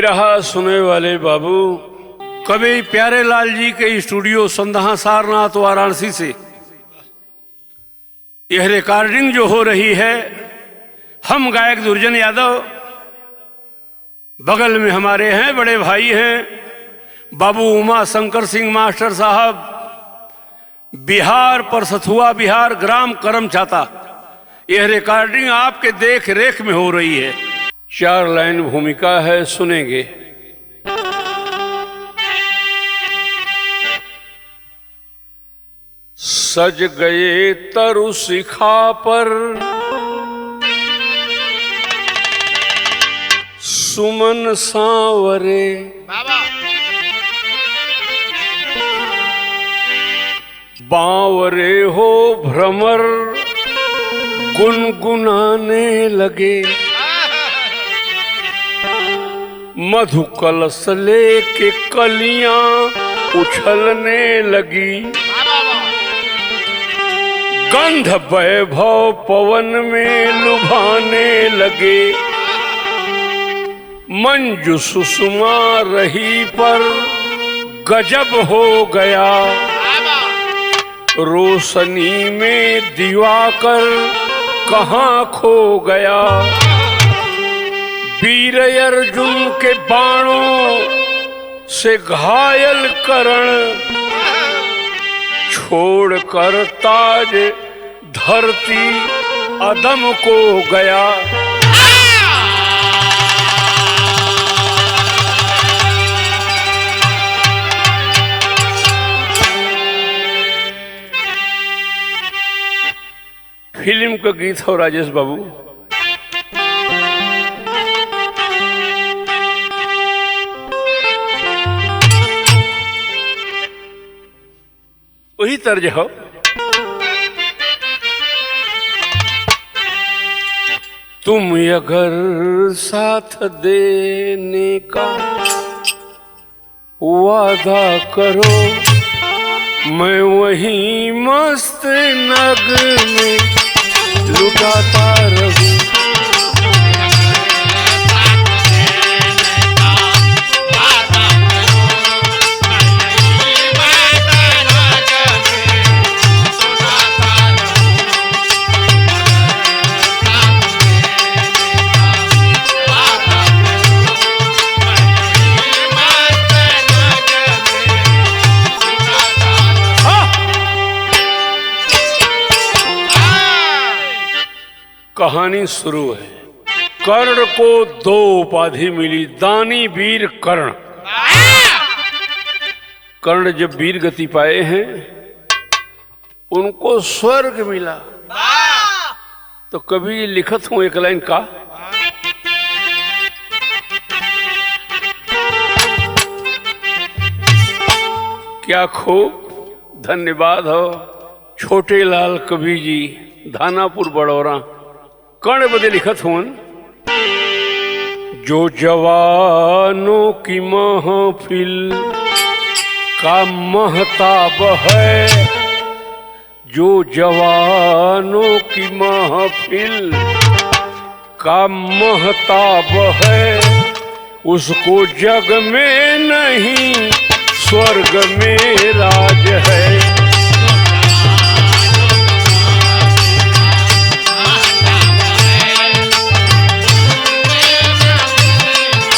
बिरहा सुने वाले बाबू, कवि प्यारे लाल जी के स्टूडियो संदहा सारनाथ वाराणसी से यह रिकॉर्डिंग जो हो रही है, हम गायक दुर्जन यादव, बगल में हमारे हैं बड़े भाई हैं बाबू उमा शंकर सिंह मास्टर साहब, बिहार परसथुआ बिहार ग्राम करम चाता। यह रिकॉर्डिंग आपके देख रेख में हो रही है। 4 लाइन भूमिका है, सुनेंगे। सज गए तरु शिखा पर सुमन सांवरे, बावरे हो भ्रमर गुनगुनाने लगे, मधु कलश लेके कलियां उछलने लगी, गंध वैभव पवन में लुभाने लगे, मंजू सुषमा रही पर गजब हो गया, रोशनी में दिवाकर कहाँ खो गया, वीर अर्जुन के बाणों से घायल करण छोड़कर ताज धरती अदम को गया। फिल्म का गीत हो राजेश बाबू। वही तर्ज हो। तुम अगर साथ देने का वादा करो, मैं वही मस्त नग में लुटाता रहूं। कहानी शुरू है। कर्ण को 2 उपाधि मिली, दानी वीर कर्ण। कर्ण जब वीर गति पाए हैं, उनको स्वर्ग मिला। तो कभी लिखत हूं एक लाइन का, क्या खूब धन्यवाद हो छोटे लाल कवि जी, धानापुर बड़ौरा। कर्ण बदे लिखत हुन, जो जवानों की महफिल का महताब है, जो जवानों की महफिल का महताब है, उसको जग में नहीं स्वर्ग में राज है।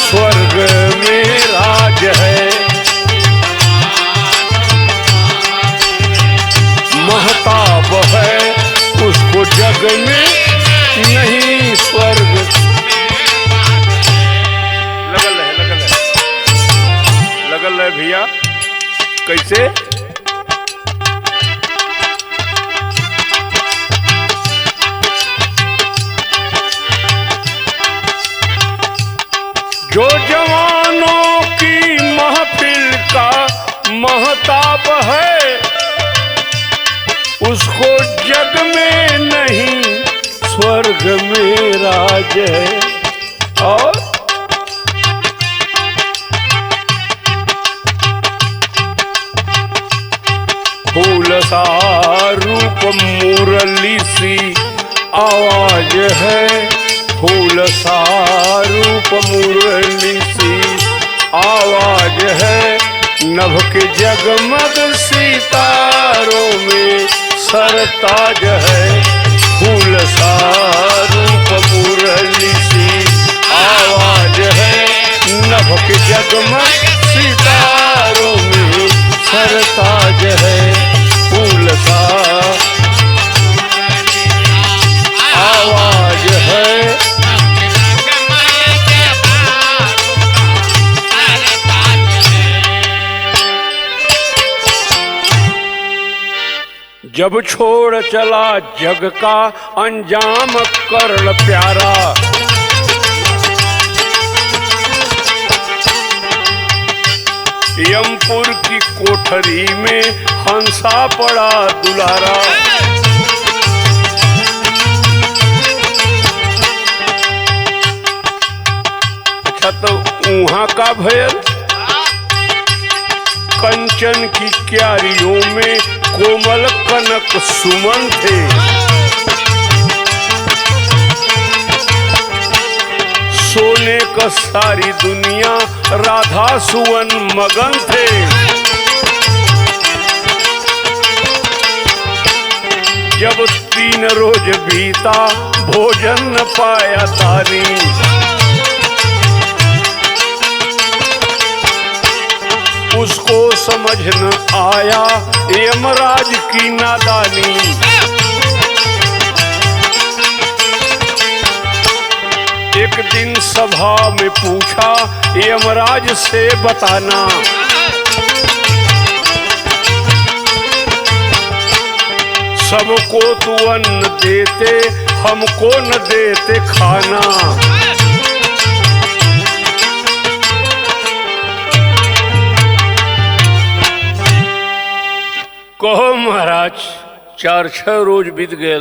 स्वर्ग में राज है, महताब है, उसको जग में नहीं स्वर्ग। लगल है भैया। कैसे? जो जवानों की महफिल का महताब है, उसको जग में नहीं स्वर्ग में राज है। और फूल सा रूप मुरली सी आवाज है, फूल सा रूप मुरली सी आवाज है नभ के जगमग सितारों में सरताज है फूल सा रूप मुरली सी आवाज है नभ के जगमग सितारों में सरताज है फूल सा आवाज है। जब छोड़ चला जग का अंजाम कर्ण प्यारा, यमपुर की कोठरी में हंसा पड़ा दुलारा। अच्छा तो वहां का भयल कंचन की क्यारियों में कोमल कनक सुमन थे, सोने का सारी दुनिया राधा सुवन मगन थे। जब 3 रोज बीता भोजन न पाया तारी, उसको समझ न आया यमराज की नादानी। एक दिन सभा में पूछा यमराज से बताना, सबको तू अन्न देते हमको न देते खाना। कहो महाराज 4-6 रोज बीत गए,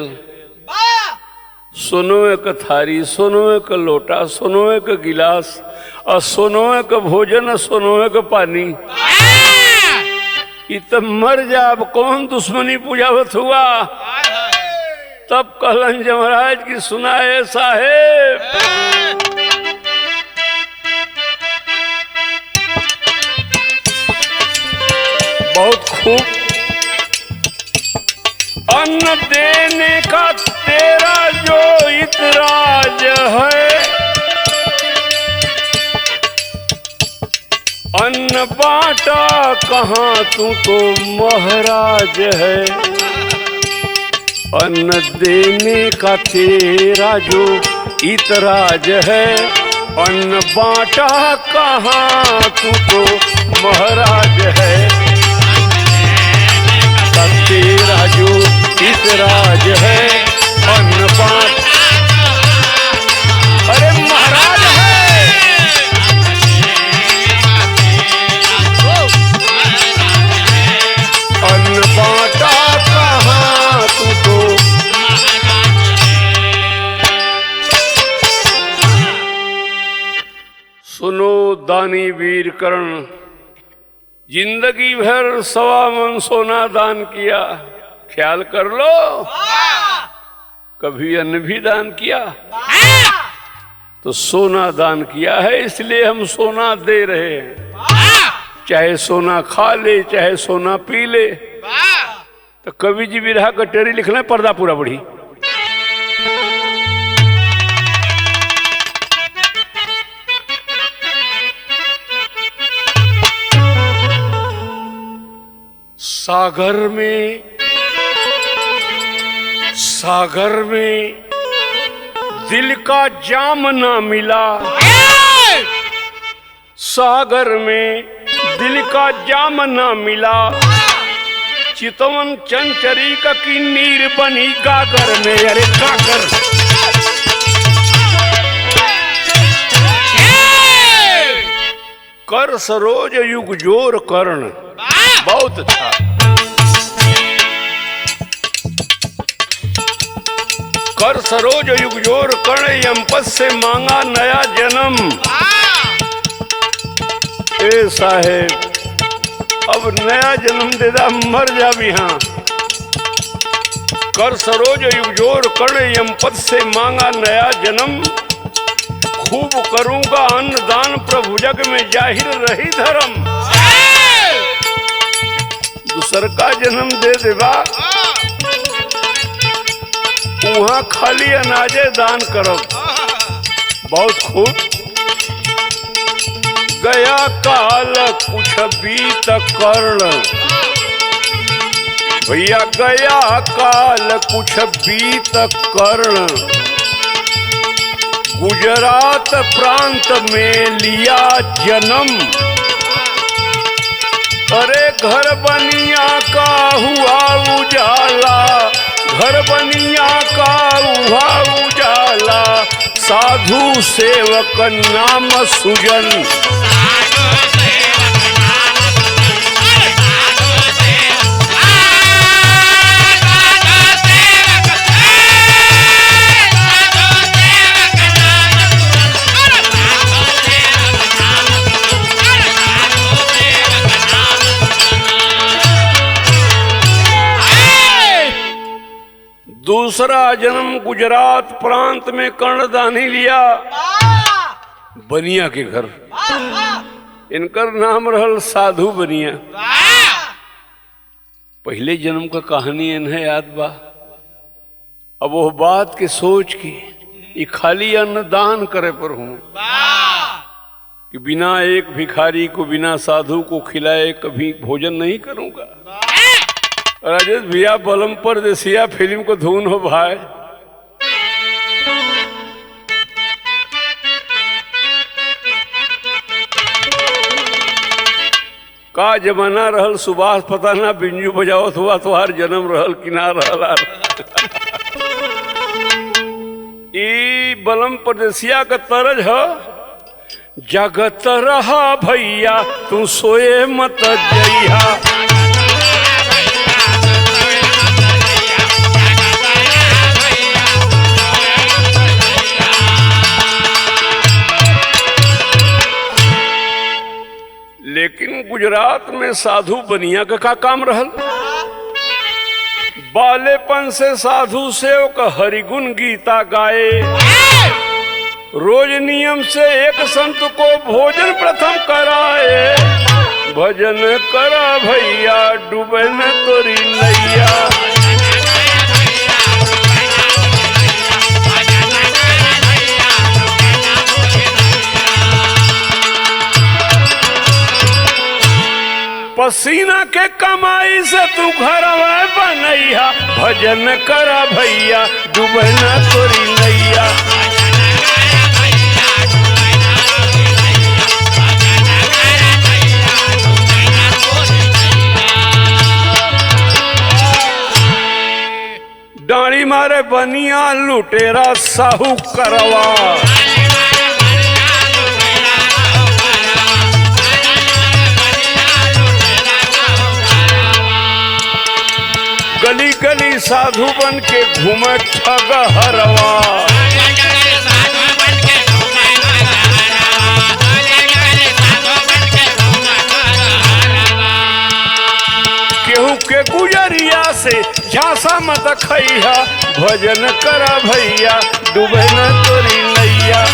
सोनवे का थारी, सोनवे का लोटा, सोनवे का गिलास और सोनवे का भोजन और सोनवे का पानी, ये तब मर जा, अब कौन दुश्मनी पूजावत हुआ। तब कहलन यमराज की सुनाए साहेब, बहुत खूब अन्न देने का तेरा जो इतराज है, अन्न बांटा कहाँ तू तो महाराज है। अन्न देने का तेरा जो इतराज है, अन्न बांटा कहाँ तू तो महाराज है। तेरा जो इतराज है अन्न बांट, अरे महाराज है। अन्न बांटा कहाँ तू तो, सुनो दानी वीर कर्ण, जिंदगी भर 1.25 मन सोना दान किया, ख्याल कर लो। कभी अन्न भी दान किया तो सोना दान किया है, इसलिए हम सोना दे रहे हैं। चाहे सोना खा ले चाहे सोना पी ले। तो कवि जी विरहा कटेरी लिखना है, पर्दा पूरा बढ़ी। सागर में दिल का जाम ना मिला, सागर में दिल का जाम ना मिला। चितवन चंचरी का की नीर बनी गागर में, अरे गागर। कर सरोज युग जोर कर्ण, बहुत अच्छा। कर सरोज युग जोर कर्ण, यमपत से मांगा नया जन्म। ए साहेब अब नया जन्म दे दा, मर जा भी। हाँ, कर सरोज युग जोर कर्ण, यमपत से मांगा नया जन्म। खूब करूंगा अन्नदान, प्रभु जग में जाहिर रही धर्म। दूसर का जन्म दे देवा, वहां खाली अनाजे दान करब। बहुत खूब। गया काल कुछ बीत कर्ण, भैया गया काल कुछ बीत कर्ण, गुजरात प्रांत में लिया जन्म। अरे घर बनिया का हुआ उजाला, घर बनिया का हुआ उजाला, साधु सेवक नाम सुजन। दूसरा जन्म गुजरात प्रांत में कर्णदानी लिया, बनिया के घर। इनकर नाम रहल साधु बनिया। पहले जन्म का कहानी इन्हें याद बा। अब वो बात के सोच की ये खाली अन्नदान करे पर हूं कि बिना एक भिखारी को, बिना साधु को खिलाए कभी भोजन नहीं करूंगा। राजेश भैया बलम परदेसिया फिल्म को धुन हो भाई। का जमाना रहल सुभाष, पता ना बिंजू बजावत हुआ तुहार जन्म रहल कि ना रहल। ई बलम परदेसिया का तरज है, जगत रहा भैया तू सोए मत जइहा। लेकिन गुजरात में साधु बनिया का काम रहल। बालेपन से साधु सेवक हरिगुण गीता गाए, रोज नियम से एक संत को भोजन प्रथम कराए। भजन करा भैया डूबे न तोरी नैया। पसीना के कमाई से तू घर बनैया। भजन करा भैया डूबे न तोरी नैया। डाड़ी मारे बनिया लुटेरा साहू करवा। गली गली साधु बन के घूमे ठग हरवा। केहू के गुजरिया से झांसा मत खैया। भजन करा भैया डूबे न तोरी नैया।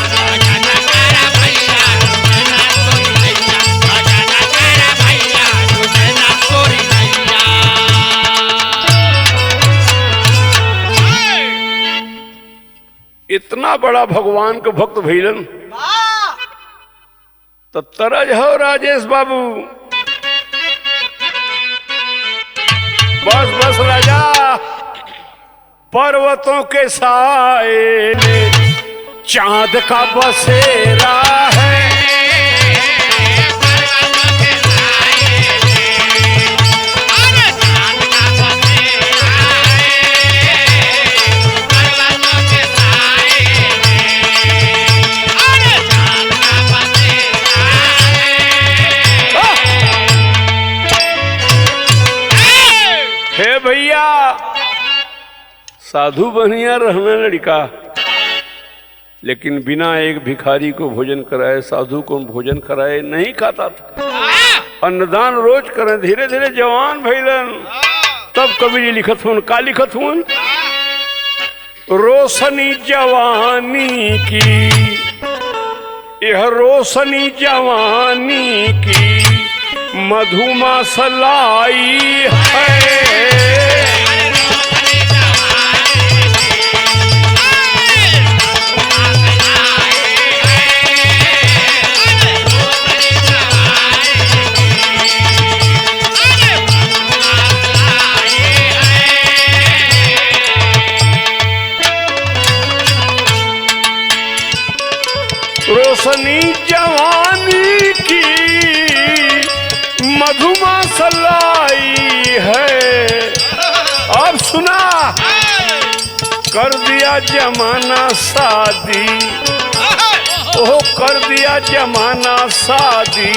इतना बड़ा भगवान के भक्त भैलन तो तरज हो राजेश बाबू। बस बस राजा पर्वतों के साए चांद का बसेरा है। हे भैया साधु बनिया रहना लड़का, लेकिन बिना एक भिखारी को भोजन कराए, साधु को भोजन कराए नहीं खाता था। अन्नदान रोज करें। धीरे धीरे जवान भैलन तब कवि जी लिखत हुन का लिखत हुन। रोशनी जवानी की यह रोशनी जवानी की मधुमासलाई है। रोशनी जवानी की मधुमासलाई है। अब सुना, कर दिया जमाना शादी, ओ कर दिया जमाना शादी,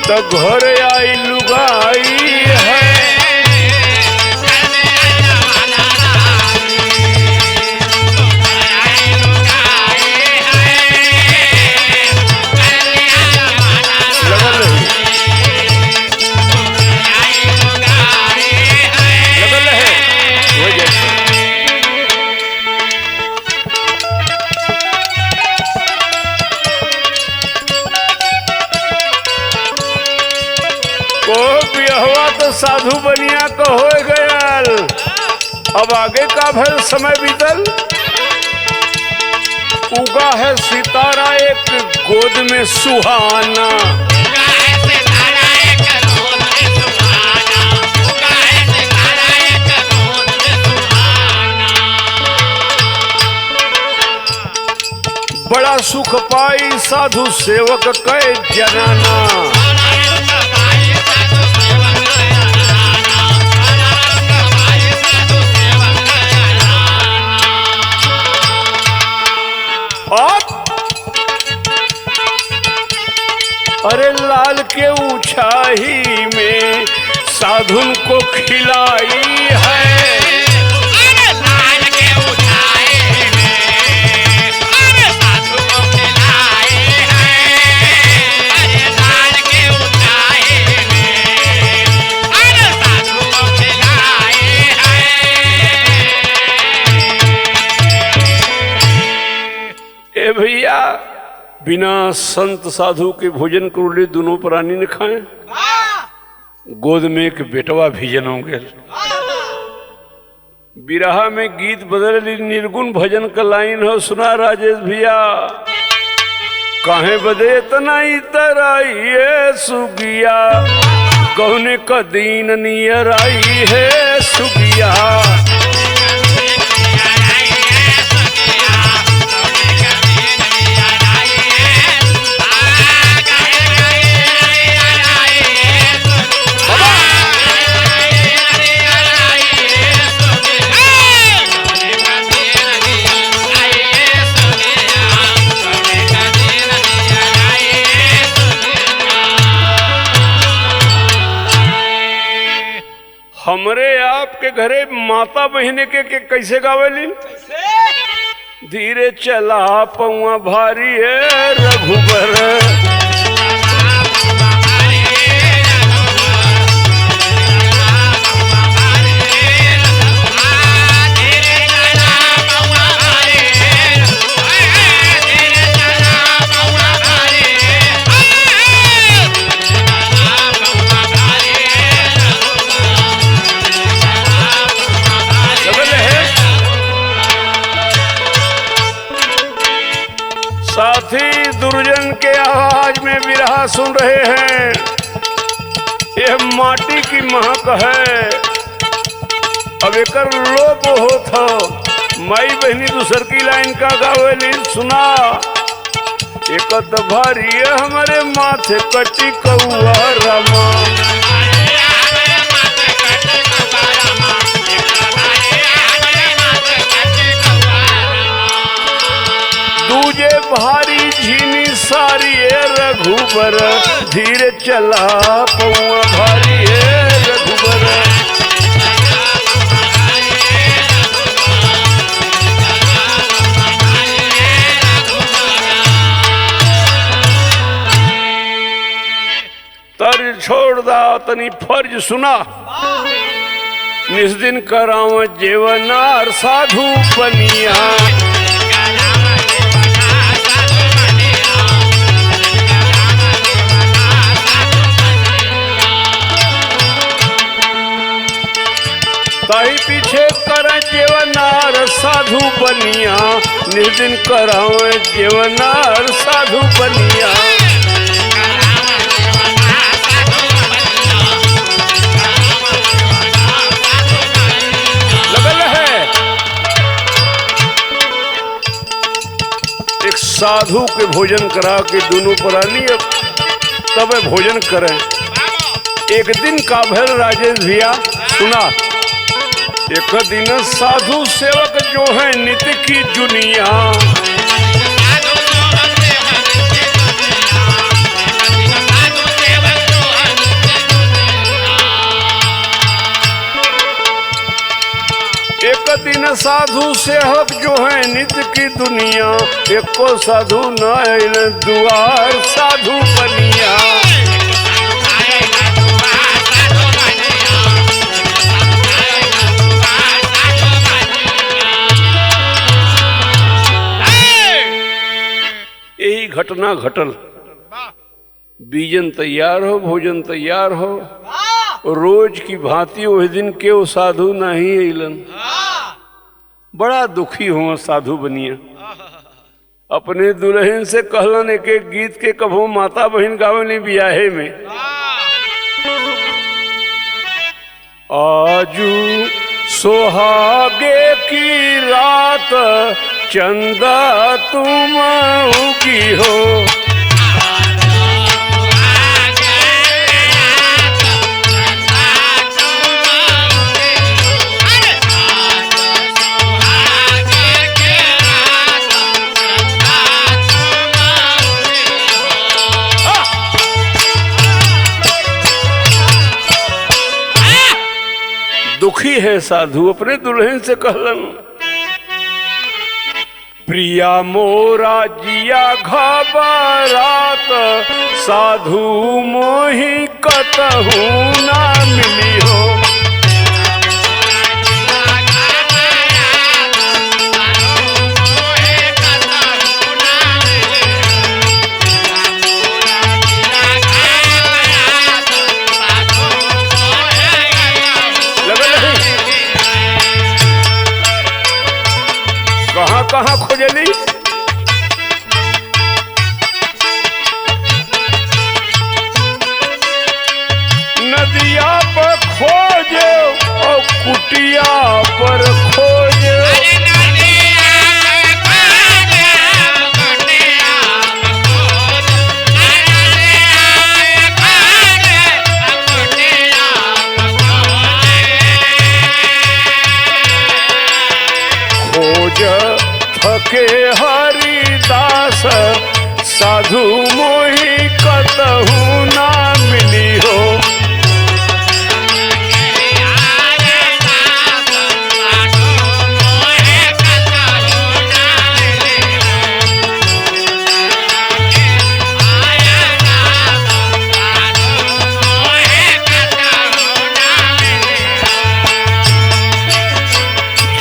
तो घर आई लुगाई है। साधु बनिया को हो गयल, अब आगे का भर समय बीतल। उगा है सितारा एक गोद में सुहाना, बड़ा सुख पाई साधु सेवक कै जनाना। अरे लाल के ऊंचाई में साधुन को खिलाई है। अरे लाल के ऊंचाई में साधु को खिलाई है। अरे लाल के ऊंचाई में साधु को खिलाई है। ए भैया, बिना संत साधु के भोजन करोड़े दोनों प्राणी ने खाए। गोद में एक बेटवा भी जन्म गए। बिरहा में गीत बदल निर्गुण भजन का लाइन हो, सुना राजेश भैया। काहे बदे तना तराई सुगिया, कौने का दीन नियर आई है सुगिया। हमरे आपके घरे माता बहने के कैसे गावेलिन? धीरे चला पौआ भारी है रघुबर, साथी दुर्जन के आवाज में बिरहा सुन रहे हैं। यह माटी की महक है, अब एकर लोप होता। माई बहनी दूसर की लाइन का गावेली, सुना। एक भारी हमारे माथे कटी कौआ रमा, दूजे भारी झीनी सारी है रघुबर, धीरे चला पौआ भारी है रघुबर। तर छोड़ दा तनी फर्ज सुना। निस दिन कराव जेवनार साधु बनिया, काई पीछे कर जेवनार साधु बनिया, निर्दिन करावे जेवनार साधु बनिया। लगल है एक साधु के भोजन करा के दोनों प्राणी अब तब भोजन करें। एक दिन का भैल राजेश भैया सुना, एक दिन साधु सेवक जो है नित्य की दुनिया, एक दिन साधु सेवक जो है नित्य की दुनिया, एक को साधु न आइल दुआर साधु बनिया। यही घटना घटल, बीजन तैयार हो, भोजन तैयार हो, रोज की भांति उस दिन के वो साधु नहीं अइलन। बड़ा दुखी हुआ साधु बनिया, अपने दुल्हन से कहलन एक एक गीत के कभो माता बहन गावनी बियाहे में। आजू सोहागे की रात चंदा तुम उगी हो, दुखी है साधु, अपने दुल्हन से कहलन प्रिया मोरा जिया घबरात, साधु मोहि कतहु ना मिली हो। कहाँ कहाँ खोजली, नदिया पर खोजे और कुटिया पर खोजे। खोज थके हरिदास, साधु मोहि कतहु ना मिली हो।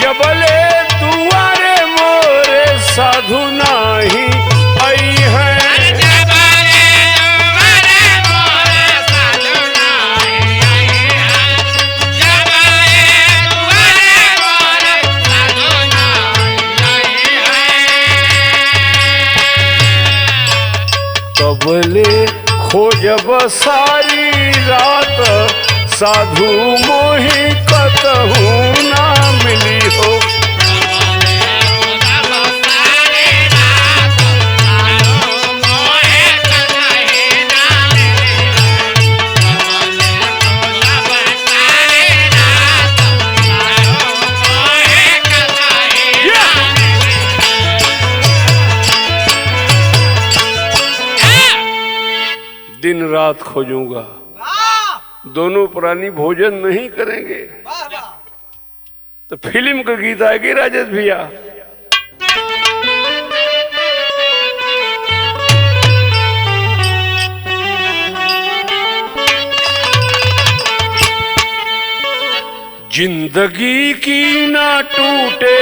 जबले दुआरे मोरे साधु नाही आई है, तबले खोजब सारी रात, साधु मोहि कतहु ना मिली हो। दिन रात खोजूंगा, दोनों प्राणी भोजन नहीं करेंगे तो फिल्म का गीत आएगी राजेश भैया। जिंदगी की ना टूटे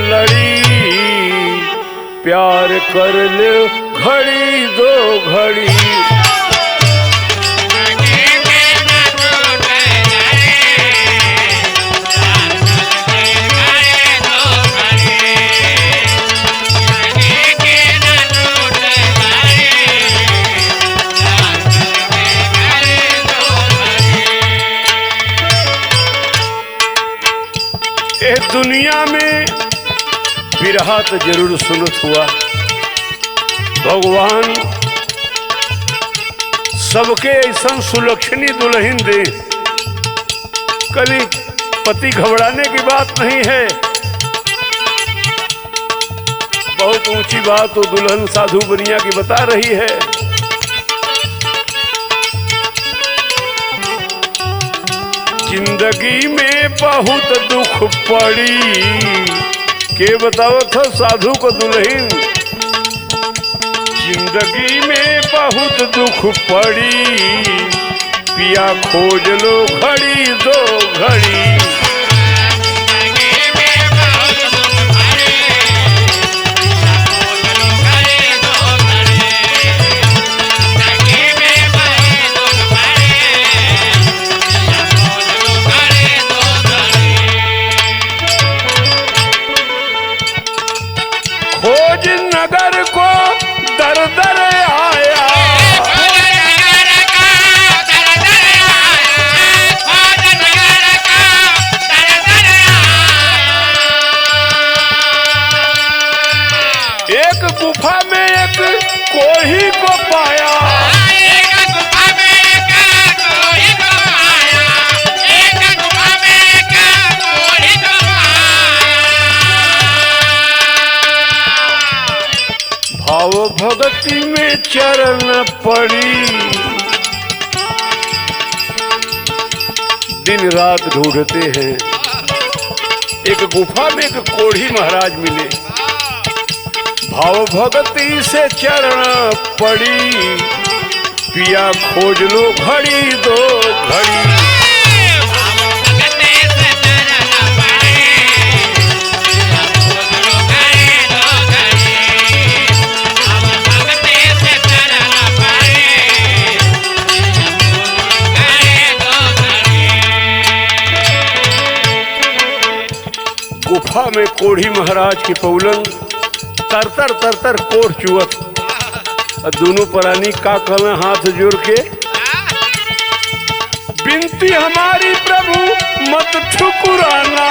लड़ी, प्यार कर ले घड़ी दो घड़ी। दुनिया में बिरहा तो जरूर सुनत हुआ। भगवान सबके ऐसा सुलक्षणी दुल्हन दे, कभी पति घबराने की बात नहीं है। बहुत ऊंची बात तो दुल्हन साधु बनिया की बता रही है। जिंदगी में बहुत दुख पड़ी, के बताओ था साधु को दुल्हन। जिंदगी में बहुत दुख पड़ी, पिया खोज लो घड़ी दो घड़ी। खोज नगर को दर दर आया, एक गुफा में एक कोढ़ी को पाया। भाव भक्ति में चरण पड़ी, दिन रात ढूंढते हैं। एक गुफा में एक कोढ़ी महाराज मिले, भाव भक्ति से चरण पड़ी, पिया खोज लो घड़ी दो घड़ी। गुफा में कोढ़ी महाराज की पौलन तरतर तरतर कोढ़ चुअत, और दोनों प्राणी का कहना हाथ जोड़ के, बिनती हमारी प्रभु मत ठुकराना।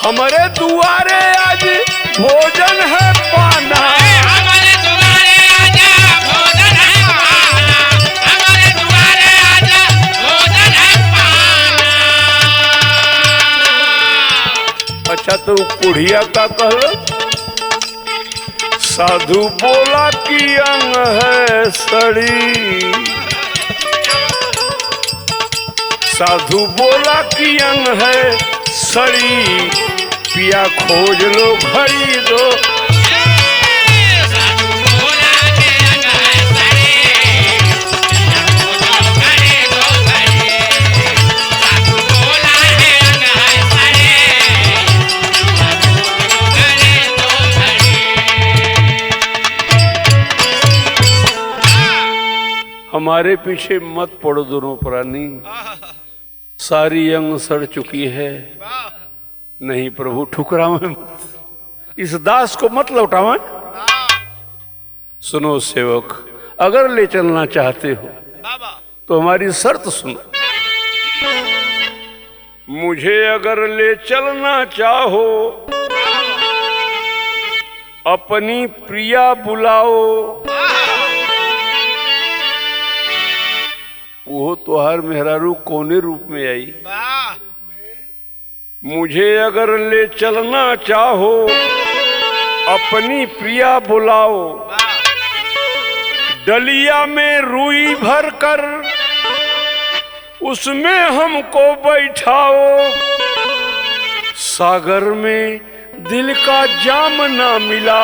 हमारे दुआरे आज भोजन है पाना, अच्छा तो कुढ़िया का कह। साधु बोला कि अंग है सड़ी, साधु बोला कि अंग है सड़ी, पिया खोज लो घड़ी दो। हमारे पीछे मत पड़ो दोनों प्राणी, सारी अंग सड़ चुकी है। नहीं प्रभु ठुकरावे मत, इस दास को मत लौटावे। सुनो सेवक, अगर ले चलना चाहते हो तो हमारी शर्त सुनो। मुझे अगर ले चलना चाहो, अपनी प्रिया बुलाओ, वो तोहार मेहरारू कोने रूप में आई। मुझे अगर ले चलना चाहो, अपनी प्रिया बुलाओ, डलिया में रुई भर कर उसमें हमको बैठाओ। सागर में दिल का जाम ना मिला,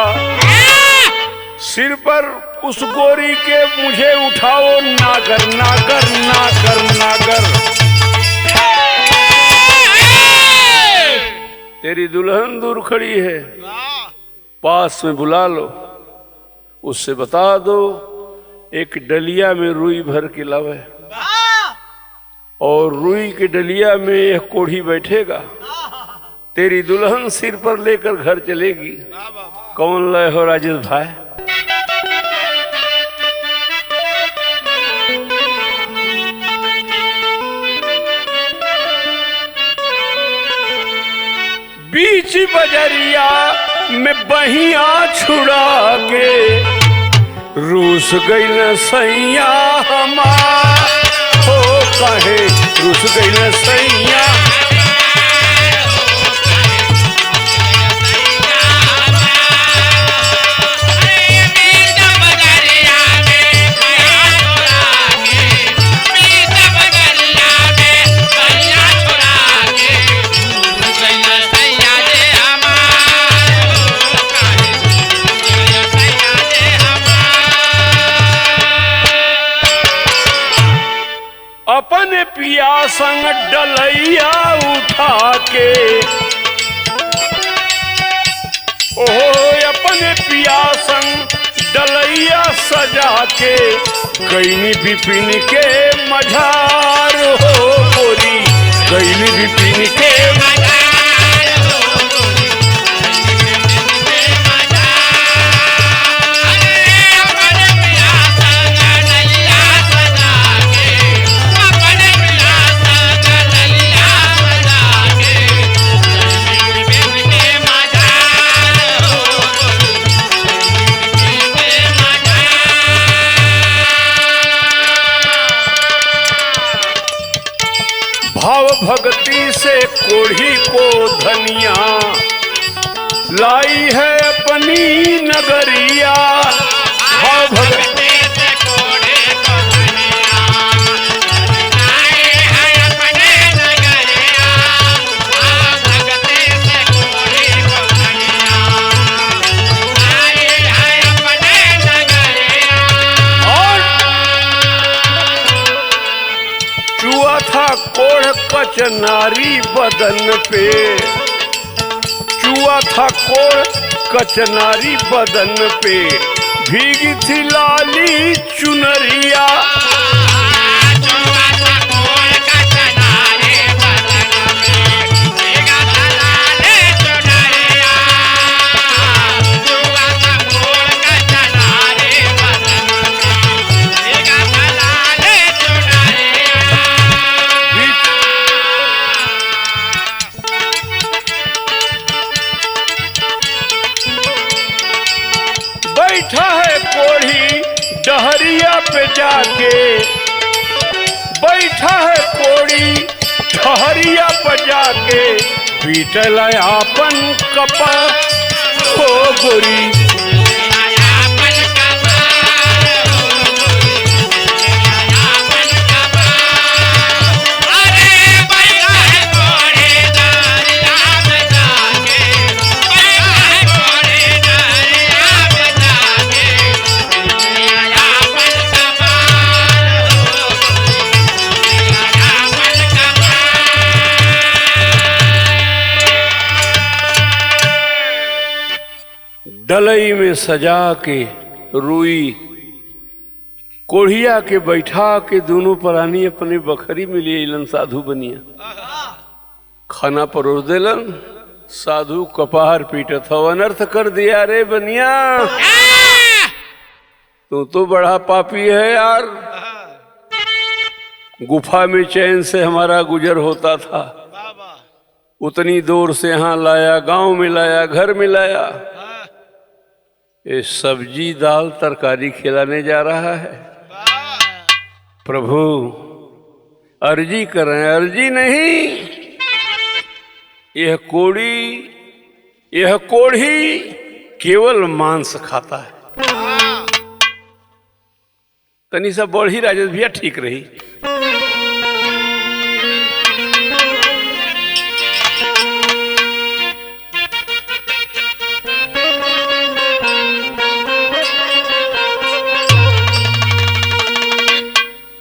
सिर पर उस गोरी के मुझे उठाओ। नागर नागर नागर नागर, तेरी दुल्हन दूर खड़ी है, पास में बुला लो, उससे बता दो एक डलिया में रुई भर के लावे, और रुई के डलिया में एक कोढ़ी बैठेगा, तेरी दुल्हन सिर पर लेकर घर चलेगी। कौन लय हो राजेश भाई? बीच बजरिया में बहिया छुड़ा के रूस गई न सैया हमार हो कहे रूस गई न सैया। अपने पिया संग डलैया उठा के ओहो अपने पिया संग डलैया सजा के गईनी बिपिन के मझार हो गोरी गईनी बिपिन के भाव भक्ति से कोढ़ी को धनिया लाई है अपनी नगरिया। भाव भक्ति से कोढ़ी को धनिया लाई है अपनी नगरिया। भाव भक्ति से कोढ़ी को धनिया लाई है अपनी नगरिया। और चुआ था कोढ़ कचनारी बदन पे चुआ था कोढ़ कचनारी बदन पे भीगी थी लाली चुनरिया। चुआ था कोढ़ कचनारी बदन पे भीगा था लाली चुनरिया। चुआ था कोढ़ कचनारी बदन पे भीगा था लाली चुनरिया। बैठा है कोढ़ी डहरिया पे जाके बैठा है कोढ़ी डहरिया पे जाके पीटल आपन कपा हो गोरी। डलई में सजा के रुई कोढ़िया के बैठा के दोनों प्राणी अपने बखरी में लिए इलन साधु बनिया। खाना परोस देलन साधु कपार पीटत हो अनर्थ कर दिया रे बनिया। तू तो बड़ा पापी है यार। गुफा में चैन से हमारा गुजर होता था उतनी दूर से यहाँ लाया गांव में लाया घर में लाया ये सब्जी दाल तरकारी खिलाने जा रहा है। प्रभु अर्जी कर रहे हैं अर्जी नहीं। यह कोढ़ी केवल मांस खाता है। तनी सा बढ़ी राजेश भैया ठीक रही।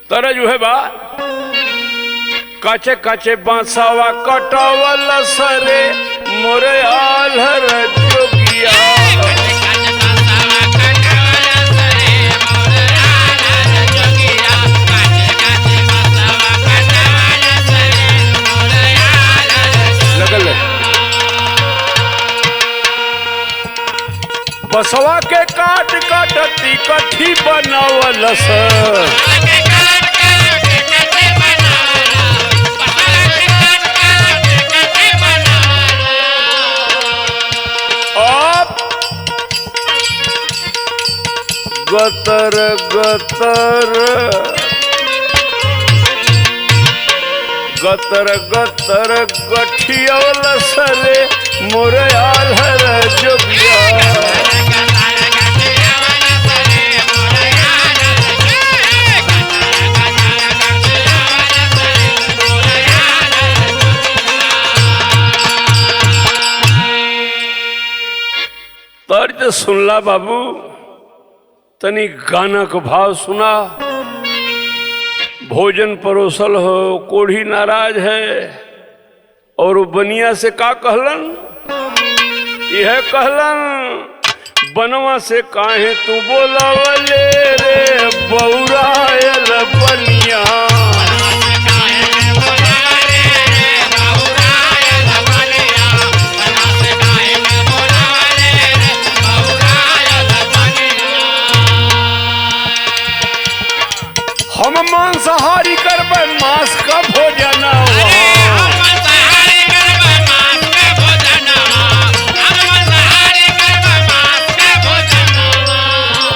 तरह जो है बा काचे काचे बांसावा कटावल सरे मोरे आल्हर जोगिया। बसवा के काट काटती कठी बनावलस। अब गतर गतर गतर गतर गठियवलस रे मोर आल्हर जोगिया। तर्ज सुनला बाबू, तनी गाना का भाव सुना। भोजन परोसल हो, कोढ़ी नाराज है और बनिया से का कहलन, यह कहलन बनवा से काहे तू बोलावले रे बौरायल बनिया। हम मांसाहारी करबै मांस का भोजन,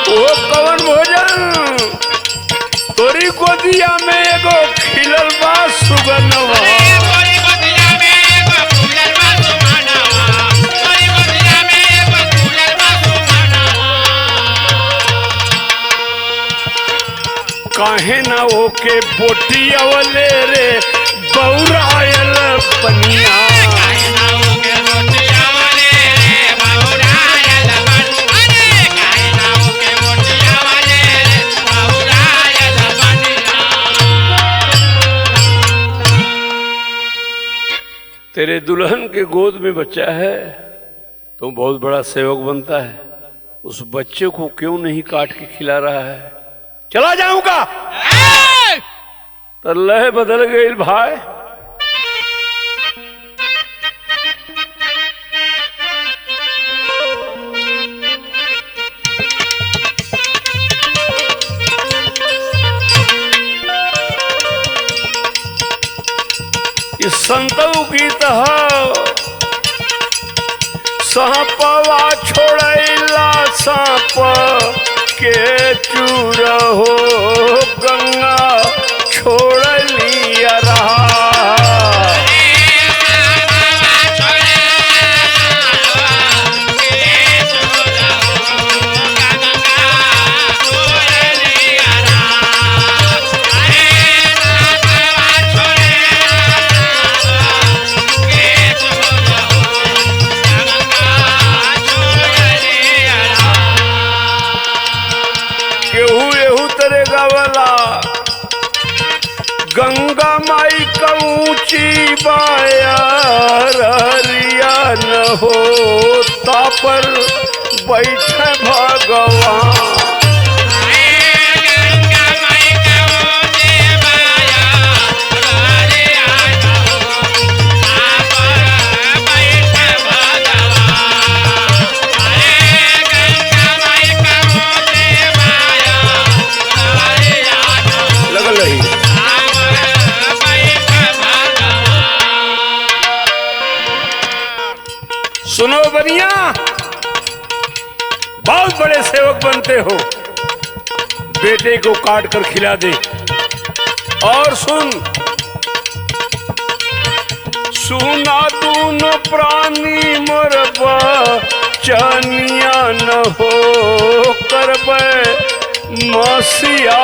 वो कवन भोजन, तोरी गोदिया में एगो खिलल बा सुगनवा। काहे ना ओके बोटी अवले रे बौरायल बनिया। तेरे दुल्हन के गोद में बच्चा है तो बहुत बड़ा सेवक बनता है, उस बच्चे को क्यों नहीं काट के खिला रहा है? चला जाऊंगा। तो लह बदल गई भाई। इस संतऊ गीत सांपवा छोड़ैला सांप के चूर हो गंगा छोड़ लिया रहा। गंगा माई का ऊंची बारिया न हो तापर बैठे भगवान। लगल रही सुनो बनिया, बहुत बड़े सेवक बनते हो, बेटे को काट कर खिला दे। और सुन, सुना दूनो प्राणी मरबा चनिया न हो करबे मसिया।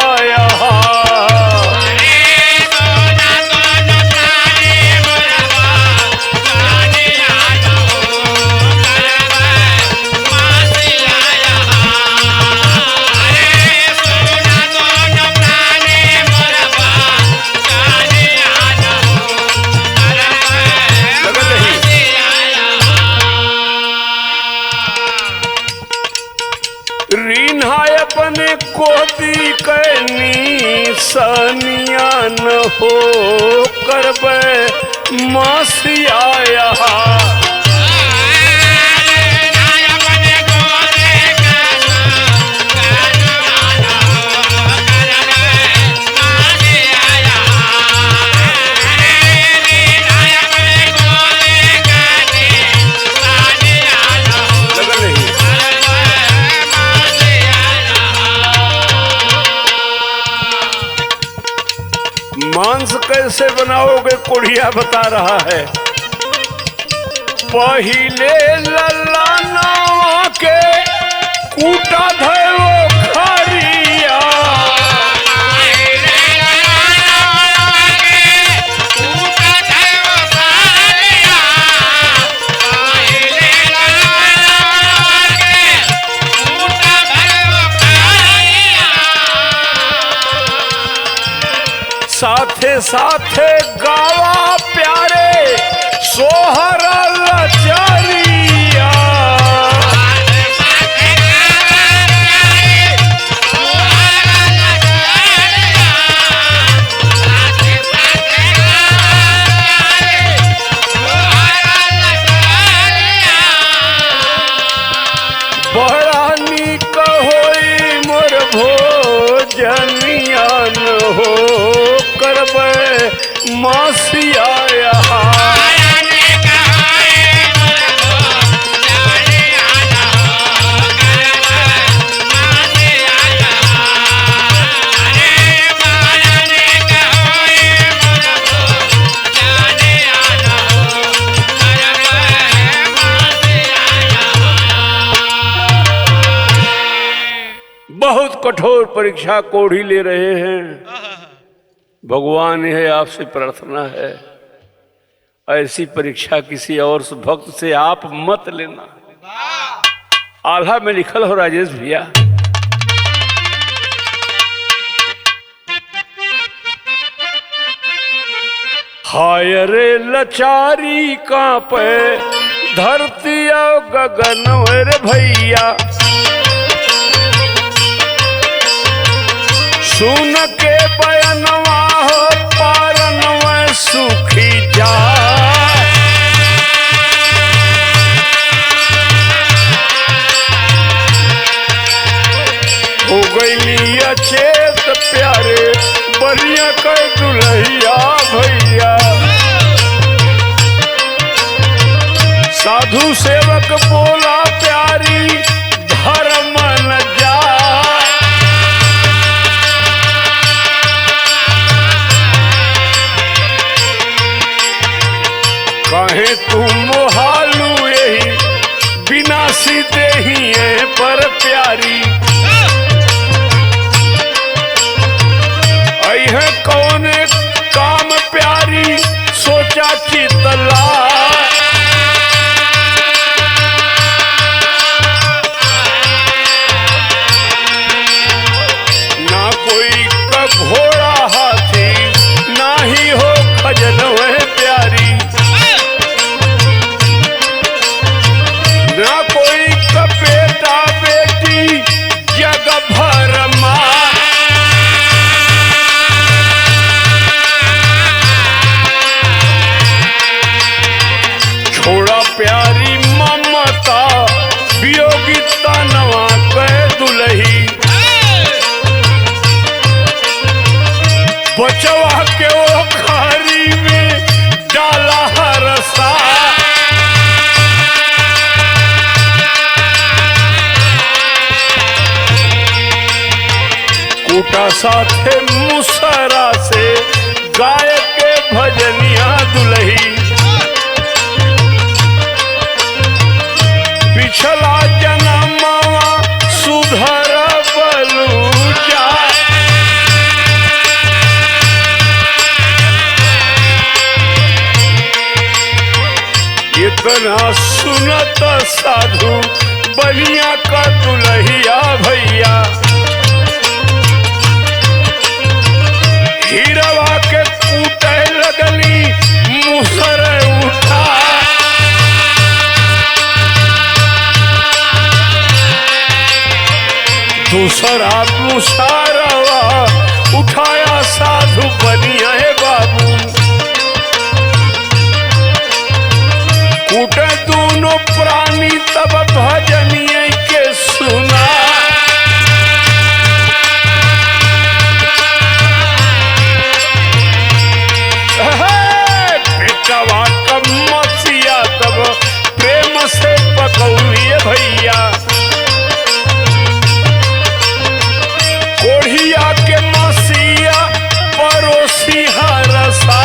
अपने कोदी कैनी सनिया न हो करबे मासिया। कैसे बनाओगे कोढ़िया बता रहा है। पहिले लल्ला नावा के कूटा धो खरिया, साथे साथे गावा प्यारे सोहरा लचरिया। बड़ा नीक होई मोर भोजनिया न हो करबे मासिया। बहुत कठोर परीक्षा कोढ़ी ले रहे हैं। भगवान यह आपसे प्रार्थना है, ऐसी परीक्षा किसी और भक्त से आप मत लेना। आल्हा में लिखल हो राजेश भैया, हाय रे लचारी कांपे धरती गगन रे भैया, सुन के बयनवा हो पारनवा सुखी जा। हो गई अचेत प्यारे बलिया कर दुल्हिया भैया, साधु सेवक बोला प्यारी धर्म न जा। कहे तुम मोहालू यही विनाशी देही पर प्यारी, अह कौन काम प्यारी सोचा चितला। ना कोई का घोड़ा हाथी ना ही हो खजन वह प्यारी, ना कोई का बेटा बेटी जग भर माँ। छोड़ा प्यारी ममता वियोगिता नवा कह दुलही, बचवा के वो खारी में डाला हरसा। कूटा साथे मुसरा से गाय के भजनिया दुलही, पिछला जन्मवा सुधर बलूचा। इतना सुनत साधु बलिया का दुल्हिया भैया, हीरवा के कूटे लगली मुसर उठा। दूसरा मुसारवा उठाया साधु बनिया है बाबू, कूटे दोनों प्राणी तब भजनिए के सुना। बेटवा कम मसिया तब प्रेम से पकौलिए भैया, कोढ़िया के मसिया परोसी हरसा।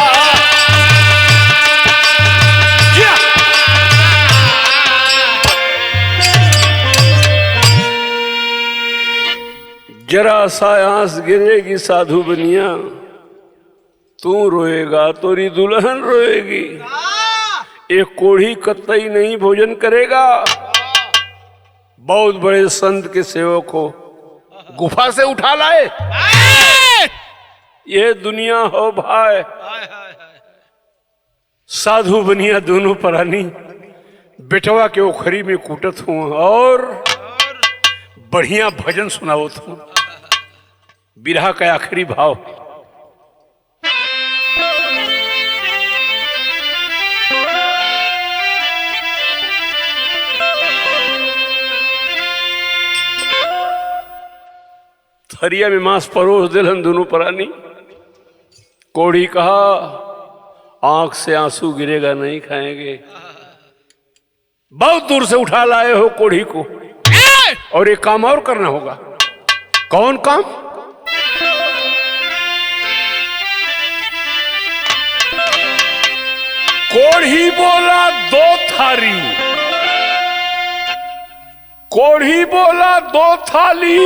जरा सा आंस गिरेगी साधु बनिया, तू रोएगा तोरी दुल्हन रोएगी। एक कोढ़ी कतई नहीं भोजन करेगा। बहुत बड़े संत के सेवक हो, गुफा से उठा लाए। ये दुनिया हो भाई। साधु बनिया दोनों प्राणी बेटवा के ओखरी में कूटत हूँ और बढ़िया भजन सुनावत हूँ। बिरहा का आखिरी भाव। थरिया में मांस परोस दिलन दोनों प्राणी। कोढ़ी कहा आंख से आंसू गिरेगा नहीं खाएंगे। बहुत दूर से उठा लाए हो कोढ़ी को, और एक काम और करना होगा। कौन काम? कोढ़ी बोला दो थाली, कोढ़ी बोला दो थाली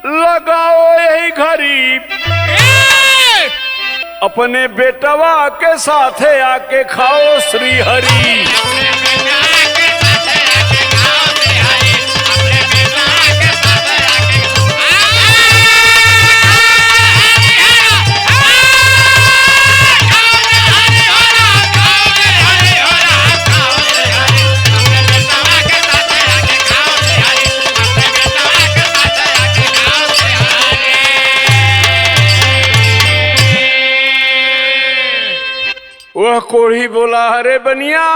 लगाओ यही घड़ी, अपने बेटवा के साथे आके खाओ श्री हरि। वह कोढ़ी बोला अरे बनिया,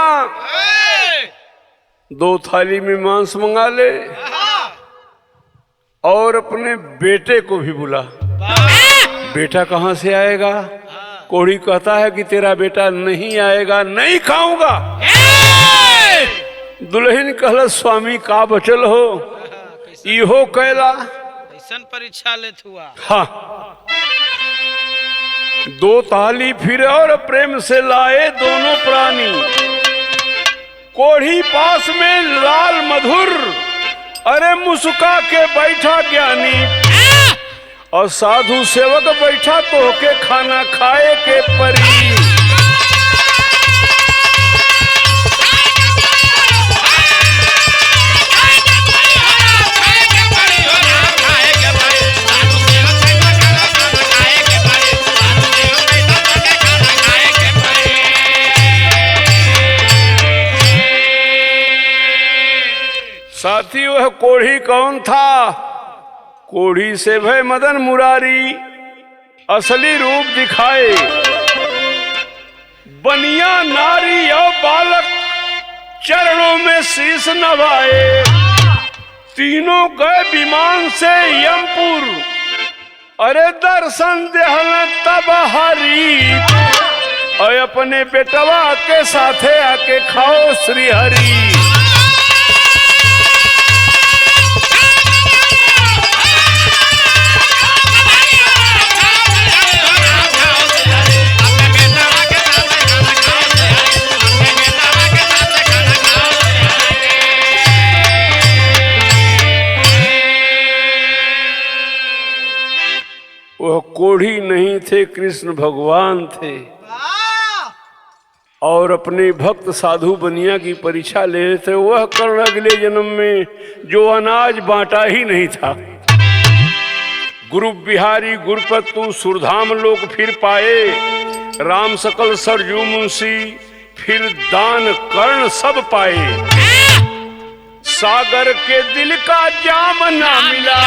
दो थाली में मांस मंगा ले और अपने बेटे को भी बुला। बेटा कहाँ से आएगा? कोढ़ी कहता है कि तेरा बेटा नहीं आएगा, नहीं खाऊंगा। दुल्हन कहला स्वामी का बचल हो, इहो कैला परीक्षा लेत हुआ। हाँ, दो थाली फिर और प्रेम से लाए दोनों प्राणी। कोढ़ी पास में लाल मधुर, अरे मुस्का के बैठा ज्ञानी, और साधु सेवक बैठा तो के खाना खाए के परी। साथी वह कोढ़ी कौन था? कोढ़ी से भय मदन मुरारी असली रूप दिखाए। बनिया नारी और बालक चरणों में शीश नवाए। तीनों गए विमान से यमपुर, अरे दर्शन देहल तब हरी, और अपने बेटवा के साथे आके खाओ श्री हरि। वह कोढ़ी नहीं थे, कृष्ण भगवान थे, और अपने भक्त साधु बनिया की परीक्षा ले रहे थे। वह कर्ण अगले जन्म में जो अनाज बांटा ही नहीं था। गुरु बिहारी गुरुपतु सुरधाम लोग फिर पाए। राम सकल सरजू मुंशी फिर दान कर्ण सब पाए। सागर के दिल का जाम ना मिला,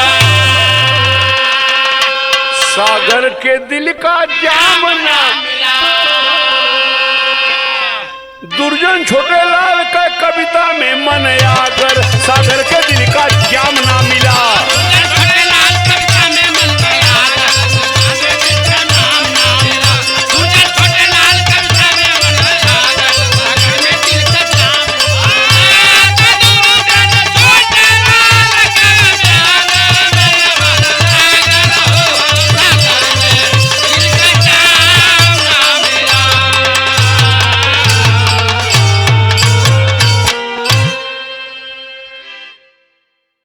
सागर के दिल का जाम ना मिला। दुर्जन छोटे लाल का कविता में मन आकर सागर के दिल का जाम ना